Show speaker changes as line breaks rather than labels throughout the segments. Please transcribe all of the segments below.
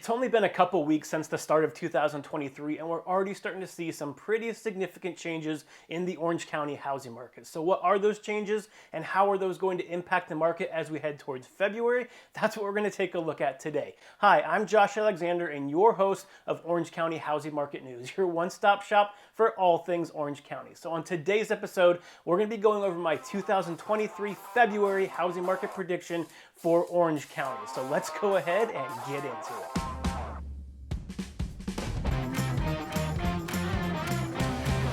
It's only been a couple weeks since the start of 2023, and we're already starting to see some pretty significant changes in the Orange County housing market. So what are those changes, and how are those going to impact the market as we head towards February? That's what we're going to take a look at today. Hi, I'm Josh Alexander, and your host of Orange County Housing Market News, your one-stop shop for all things Orange County. So on today's episode, we're going to be going over my 2023 February housing market prediction for Orange County. So let's go ahead and get into it.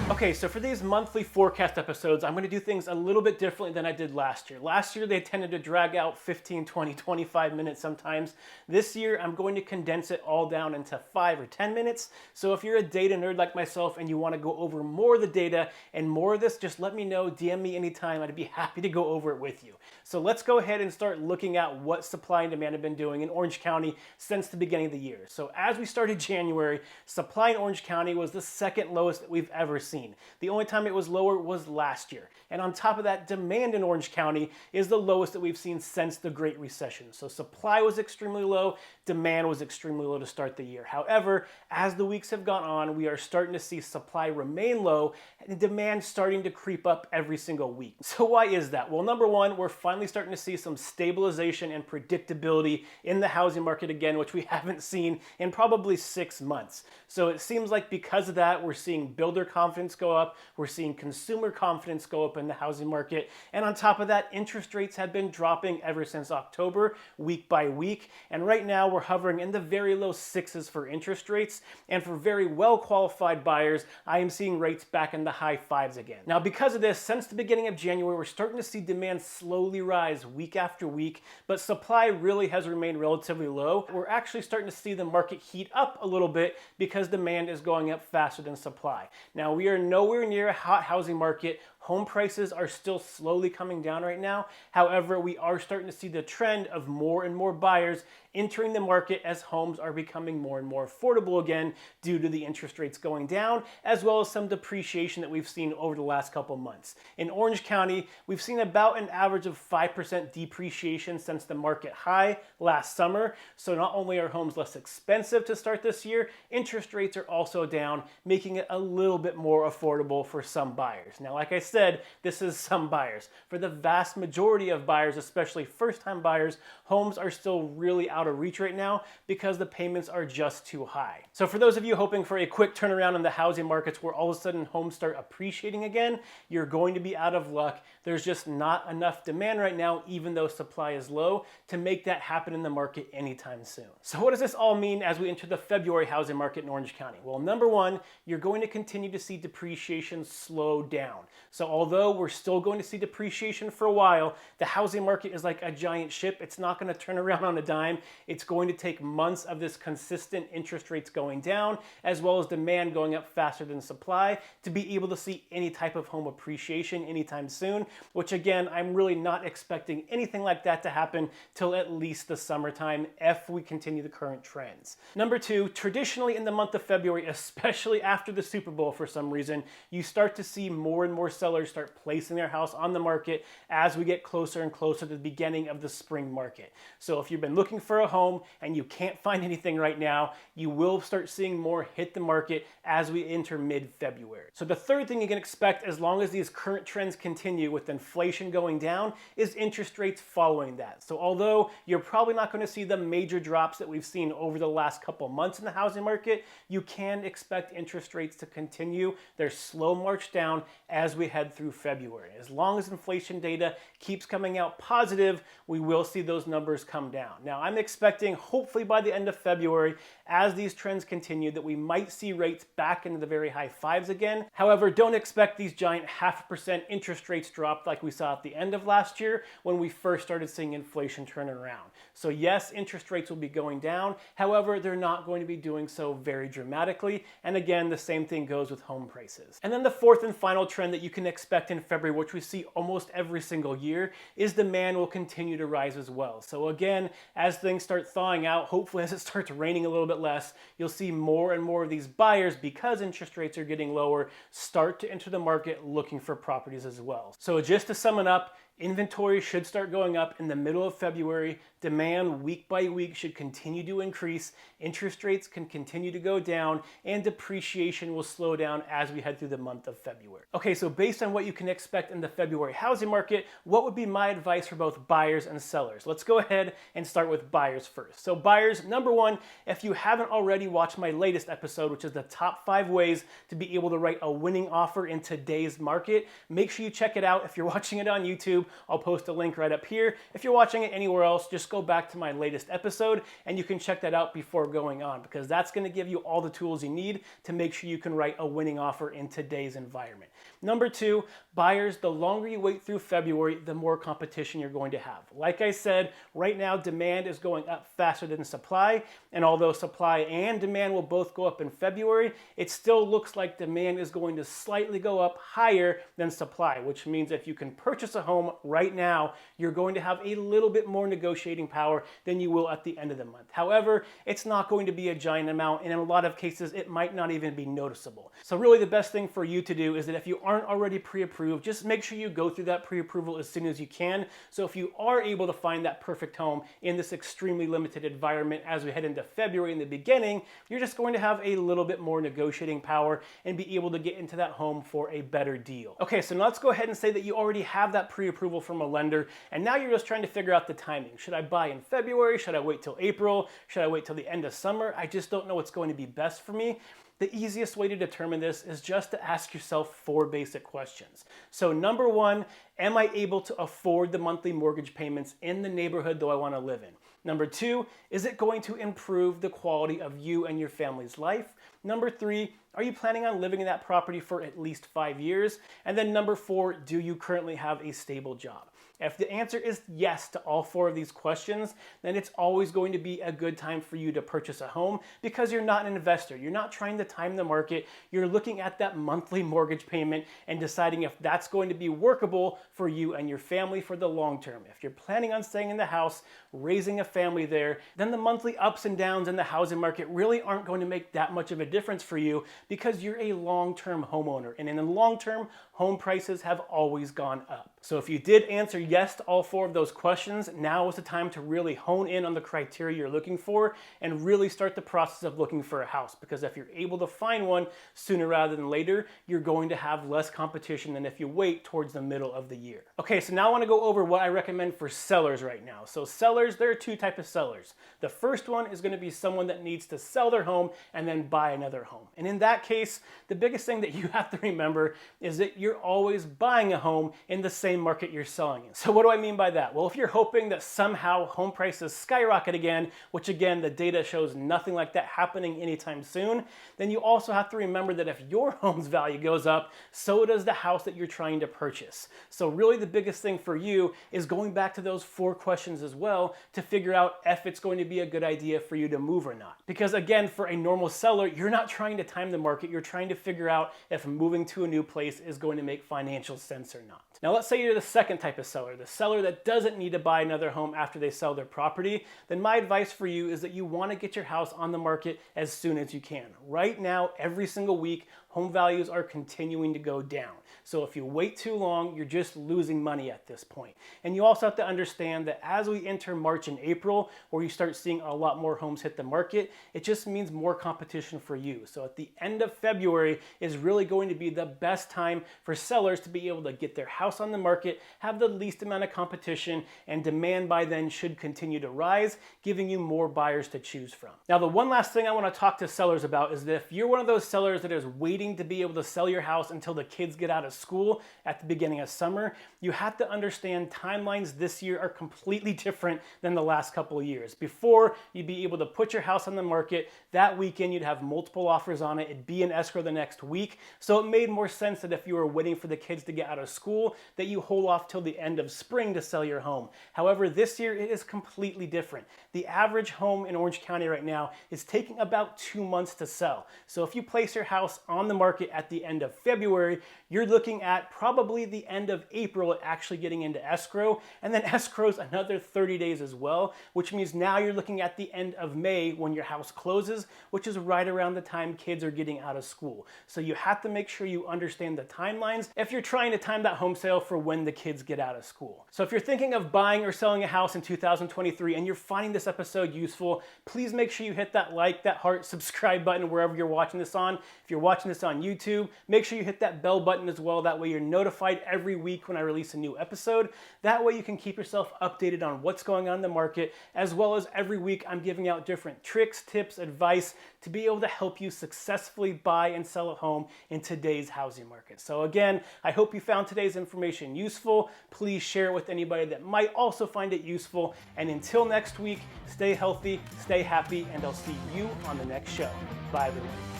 Okay, so for these monthly forecast episodes, I'm going to do things a little bit differently than I did last year. Last year, they tended to drag out 15, 20, 25 minutes sometimes. This year, I'm going to condense it all down into 5 or 10 minutes. So if you're a data nerd like myself and you want to go over more of the data and more of this, just let me know, DM me anytime. I'd be happy to go over it with you. So let's go ahead and start looking at what supply and demand have been doing in Orange County since the beginning of the year. So as we started January, supply in Orange County was the second lowest that we've ever seen. The only time it was lower was last year. And on top of that, demand in Orange County is the lowest that we've seen since the Great Recession. So supply was extremely low, demand was extremely low to start the year. However, as the weeks have gone on, we are starting to see supply remain low and demand starting to creep up every single week. So why is that? Well, number one, we're finally starting to see some stabilization and predictability in the housing market again, which we haven't seen in probably 6 months. So it seems like because of that, we're seeing builder confidence go up, we're seeing consumer confidence go up in the housing market, and on top of that, interest rates have been dropping ever since October, week by week, and right now we're hovering in the very low 6s for interest rates, and for very well qualified buyers, I am seeing rates back in the high 5s again. Now because of this, since the beginning of January, we're starting to see demand slowly rise week after week, but supply really has remained relatively low. We're actually starting to see the market heat up a little bit because demand is going up faster than supply. Now we are nowhere near a hot housing market. Home prices are still slowly coming down right now. However, we are starting to see the trend of more and more buyers entering the market as homes are becoming more and more affordable again due to the interest rates going down, as well as some depreciation that we've seen over the last couple months. In Orange County, we've seen about an average of 5% depreciation since the market high last summer. So not only are homes less expensive to start this year, interest rates are also down, making it a little bit more affordable for some buyers. Now, like I said, this is some buyers. For the vast majority of buyers, especially first-time buyers, homes are still really out of reach right now because the payments are just too high. So for those of you hoping for a quick turnaround in the housing markets where all of a sudden homes start appreciating again, you're going to be out of luck. There's just not enough demand right now, even though supply is low, to make that happen in the market anytime soon. So what does this all mean as we enter the February housing market in Orange County? Well, number one, you're going to continue to see depreciation slow down. So although we're still going to see depreciation for a while, the housing market is like a giant ship. It's not going to turn around on a dime. It's going to take months of this consistent interest rates going down, as well as demand going up faster than supply, to be able to see any type of home appreciation anytime soon, which again, I'm really not expecting anything like that to happen till at least the summertime if we continue the current trends. Number two, traditionally in the month of February, especially after the Super Bowl for some reason, you start to see more and more sellers start placing their house on the market as we get closer and closer to the beginning of the spring market. So if you've been looking for a home and you can't find anything right now, you will start seeing more hit the market as we enter mid-February. So the third thing you can expect, as long as these current trends continue with inflation going down, is interest rates following that. So although you're probably not going to see the major drops that we've seen over the last couple months in the housing market, you can expect interest rates to continue their slow march down as we head through February. As long as inflation data keeps coming out positive, we will see those numbers come down. Now, I'm expecting, hopefully by the end of February, as these trends continue, that we might see rates back into the very high 5s again. However, don't expect these giant 0.5% interest rates drop like we saw at the end of last year when we first started seeing inflation turn around. So yes, interest rates will be going down. However, they're not going to be doing so very dramatically. And again, the same thing goes with home prices. And then the fourth and final trend that you can expect in February, which we see almost every single year, is demand will continue to rise as well. So again, as things start thawing out, hopefully as it starts raining a little bit less, you'll see more and more of these buyers, because interest rates are getting lower, start to enter the market looking for properties as well. So just to sum it up, Inventory should start going up in the middle of February. Demand week by week should continue to increase. Interest rates can continue to go down, and depreciation will slow down as we head through the month of February. Okay, so based on what you can expect in the February housing market, what would be my advice for both buyers and sellers? Let's go ahead and start with buyers first. So buyers, number one, if you haven't already watched my latest episode, which is the top 5 ways to be able to write a winning offer in today's market, make sure you check it out. If you're watching it on YouTube, I'll post a link right up here. If you're watching it anywhere else, just go back to my latest episode and you can check that out before going on, because that's going to give you all the tools you need to make sure you can write a winning offer in today's environment. Number 2, buyers, the longer you wait through February, the more competition you're going to have. Like I said, right now demand is going up faster than supply, and although supply and demand will both go up in February, it still looks like demand is going to slightly go up higher than supply, which means if you can purchase a home right now, you're going to have a little bit more negotiating power than you will at the end of the month. However, it's not going to be a giant amount, and in a lot of cases, it might not even be noticeable. So really the best thing for you to do is that if you aren't already pre-approved, just make sure you go through that pre-approval as soon as you can. So if you are able to find that perfect home in this extremely limited environment as we head into February in the beginning, you're just going to have a little bit more negotiating power and be able to get into that home for a better deal. Okay, so now let's go ahead and say that you already have that pre-approval from a lender, and now you're just trying to figure out the timing. Should I buy in February? Should I wait till April? Should I wait till the end of summer? I just don't know what's going to be best for me. The easiest way to determine this is just to ask yourself 4 basic questions. So number 1, am I able to afford the monthly mortgage payments in the neighborhood that I want to live in? Number 2, is it going to improve the quality of you and your family's life? Number 3, are you planning on living in that property for at least 5 years? And then number 4, do you currently have a stable job? If the answer is yes to all 4 of these questions, then it's always going to be a good time for you to purchase a home, because you're not an investor. You're not trying to time the market. You're looking at that monthly mortgage payment and deciding if that's going to be workable for you and your family for the long term. If you're planning on staying in the house, raising a family there, then the monthly ups and downs in the housing market really aren't going to make that much of a difference for you, because you're a long-term homeowner. And in the long term, home prices have always gone up. So if you did answer yes to all 4 of those questions, now is the time to really hone in on the criteria you're looking for and really start the process of looking for a house. Because if you're able to find one sooner rather than later, you're going to have less competition than if you wait towards the middle of the year. Okay, so now I want to go over what I recommend for sellers right now. So sellers, there are 2 types of sellers. The first one is going to be someone that needs to sell their home and then buy another home. And in that case, the biggest thing that you have to remember is that you're always buying a home in the same market you're selling in. So what do I mean by that? Well, if you're hoping that somehow home prices skyrocket again, which again, the data shows nothing like that happening anytime soon, then you also have to remember that if your home's value goes up, so does the house that you're trying to purchase. So really the biggest thing for you is going back to those 4 questions as well to figure out if it's going to be a good idea for you to move or not. Because again, for a normal seller, you're not trying to time the market, you're trying to figure out if moving to a new place is going to make financial sense or not. Now let's say you're the second type of seller, the seller that doesn't need to buy another home after they sell their property. Then my advice for you is that you want to get your house on the market as soon as you can. Right now, every single week, home values are continuing to go down. So if you wait too long, you're just losing money at this point. And you also have to understand that as we enter March and April, where you start seeing a lot more homes hit the market, it just means more competition for you. So at the end of February is really going to be the best time for sellers to be able to get their house on the market, have the least amount of competition, and demand by then should continue to rise, giving you more buyers to choose from. Now, the one last thing I want to talk to sellers about is that if you're one of those sellers that is waiting to be able to sell your house until the kids get out of school at the beginning of summer, you have to understand timelines this year are completely different than the last couple of years. Before, you'd be able to put your house on the market that weekend, you'd have multiple offers on it, it'd be in escrow the next week. So it made more sense that if you were waiting for the kids to get out of school, that you hold off till the end of spring to sell your home. However, this year it is completely different. The average home in Orange County right now is taking about 2 months to sell. So if you place your house on the market at the end of February, you're looking at probably the end of April actually getting into escrow, and then escrow's another 30 days as well, which means now you're looking at the end of May when your house closes, which is right around the time kids are getting out of school. So you have to make sure you understand the timelines if you're trying to time that home sale for when the kids get out of school. So if you're thinking of buying or selling a house in 2023 and you're finding this episode useful, please make sure you hit that like, that heart, subscribe button wherever you're watching this on. If you're watching this on YouTube, make sure you hit that bell button as well. That way you're notified every week when I release a new episode. That way you can keep yourself updated on what's going on in the market, as well as every week I'm giving out different tricks, tips, advice to be able to help you successfully buy and sell a home in today's housing market. So again, I hope you found today's information useful. Please share it with anybody that might also find it useful. And until next week, stay healthy, stay happy, and I'll see you on the next show. Bye, everyone.